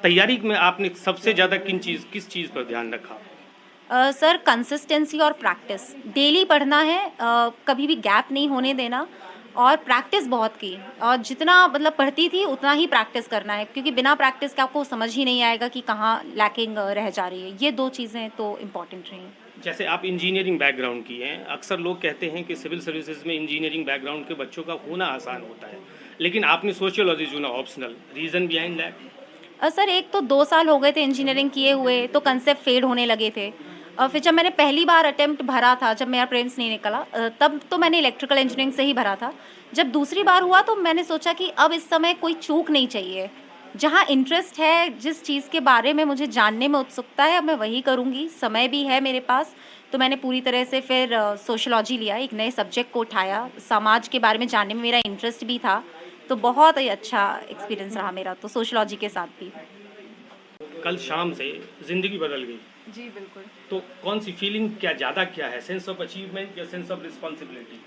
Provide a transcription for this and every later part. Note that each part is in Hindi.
तैयारी में आपने सबसे ज़्यादा किस चीज़ पर ध्यान रखा? सर कंसिस्टेंसी और प्रैक्टिस डेली पढ़ना है, कभी भी गैप नहीं होने देना और प्रैक्टिस बहुत की। और जितना मतलब पढ़ती थी उतना ही प्रैक्टिस करना है, क्योंकि बिना प्रैक्टिस के आपको समझ ही नहीं आएगा कि कहाँ लैकिंग रह जा रही है। ये दो चीज़ें तो इम्पॉर्टेंट रही। जैसे आप इंजीनियरिंग बैकग्राउंड की हैं, अक्सर लोग कहते हैं कि सिविल सर्विसेज में इंजीनियरिंग बैकग्राउंड के बच्चों का होना आसान होता है, लेकिन आपने सोशियोलॉजी चुना optional, reason behind that? Sir एक तो 2 साल हो गए थे इंजीनियरिंग किए हुए, तो कंसेप्ट फेड होने लगे थे। फिर जब मैंने पहली बार अटेम्प्ट भरा था, जब मेरा प्रीलिम्स नहीं निकला, तब तो मैंने इलेक्ट्रिकल इंजीनियरिंग से ही भरा था। जब दूसरी बार हुआ तो मैंने सोचा कि अब इस समय कोई चूक नहीं चाहिए। जहाँ इंटरेस्ट है, जिस चीज़ के बारे में मुझे जानने में उत्सुकता है, अब मैं वही करूँगी। समय भी है मेरे पास, तो मैंने पूरी तरह से फिर सोशियोलॉजी लिया, एक नए सब्जेक्ट को उठाया। समाज के बारे में जानने में मेरा इंटरेस्ट भी था, तो बहुत ही अच्छा एक्सपीरियंस रहा मेरा तो सोशियोलॉजी के साथ भी। कल शाम से ज़िंदगी बदल गई, जी बिल्कुल। तो कौन सी फीलिंग, क्या है, सेंस ऑफ अचीवमेंट या sense of responsibility?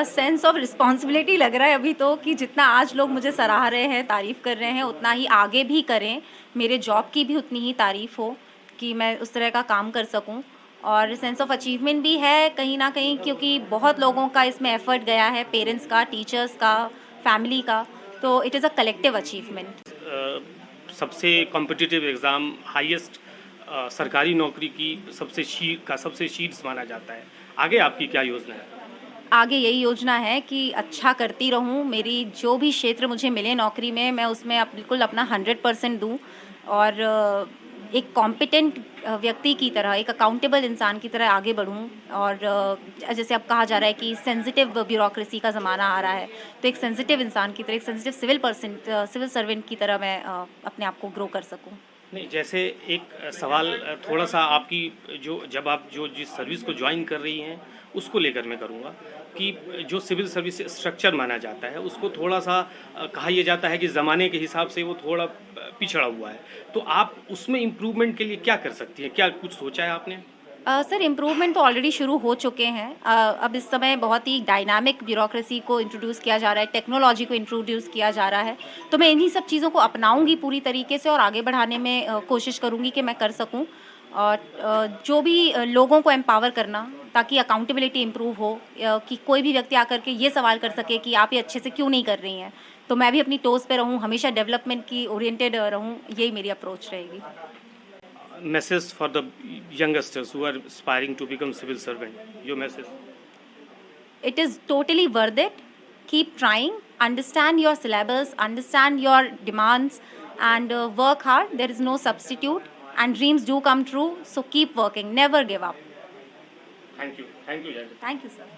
Sense of responsibility लग रहा है अभी तो, कि जितना आज लोग मुझे सराह रहे हैं, तारीफ़ कर रहे हैं, उतना ही आगे भी करें। मेरे जॉब की भी उतनी ही तारीफ़ हो कि मैं उस तरह का काम कर सकूं। और सेंस ऑफ अचीवमेंट भी है कहीं ना कहीं, क्योंकि बहुत लोगों का इसमें एफर्ट गया है, पेरेंट्स का, टीचर्स का, फैमिली का। तो it is a collective achievement. सबसे कॉम्पिटिटिव एग्ज़ाम, हाईएस्ट सरकारी नौकरी की सबसे शीट्स माना जाता है। आगे आपकी क्या योजना है? आगे यही योजना है कि अच्छा करती रहूं, मेरी जो भी क्षेत्र मुझे मिले नौकरी में, मैं उसमें बिल्कुल अपना 100% दूं। और एक कॉम्पिटेंट व्यक्ति की तरह, एक अकाउंटेबल इंसान की तरह आगे बढ़ूं। और जैसे अब कहा जा रहा है कि सेंसिटिव ब्यूरोक्रेसी का ज़माना आ रहा है, तो एक सेंसिटिव इंसान की तरह, एक सेंसिटिव सिविल सर्वेंट की तरह मैं अपने आप को ग्रो कर सकूं। नहीं, जैसे एक सवाल थोड़ा सा आपकी, जब आप जिस सर्विस को ज्वाइन कर रही हैं उसको लेकर मैं करूँगा कि जो सिविल सर्विस स्ट्रक्चर माना जाता है उसको थोड़ा सा कहा यह जाता है कि ज़माने के हिसाब से वो थोड़ा पिछड़ा हुआ है, तो आप उसमें इम्प्रूवमेंट के लिए क्या कर सकती हैं? क्या कुछ सोचा है आपने? सर इम्प्रूवमेंट तो ऑलरेडी शुरू हो चुके हैं। अब इस समय बहुत ही डायनामिक ब्यूरोक्रेसी को इंट्रोड्यूस किया जा रहा है, टेक्नोलॉजी को इंट्रोड्यूस किया जा रहा है। तो मैं इन्हीं सब चीज़ों को अपनाऊंगी पूरी तरीके से और आगे बढ़ाने में कोशिश करूंगी कि मैं कर सकूं। और जो भी लोगों को एम्पावर करना, ताकि अकाउंटेबिलिटी इम्प्रूव हो, कि कोई भी व्यक्ति आकर के ये सवाल कर सके कि आप ये अच्छे से क्यों नहीं कर रही हैं। तो मैं भी अपनी टोज़ पे रहूं, हमेशा डेवलपमेंट की ओरिएंटेड रहूं, यही मेरी अप्रोच रहेगी। Message for the youngsters who are aspiring to become civil servant, your message? It is totally worth it. Keep trying, understand your syllabus, understand your demands, and work hard. There is no substitute, and dreams do come true. So keep working, never give up. Thank you, Jayant. Thank you, sir.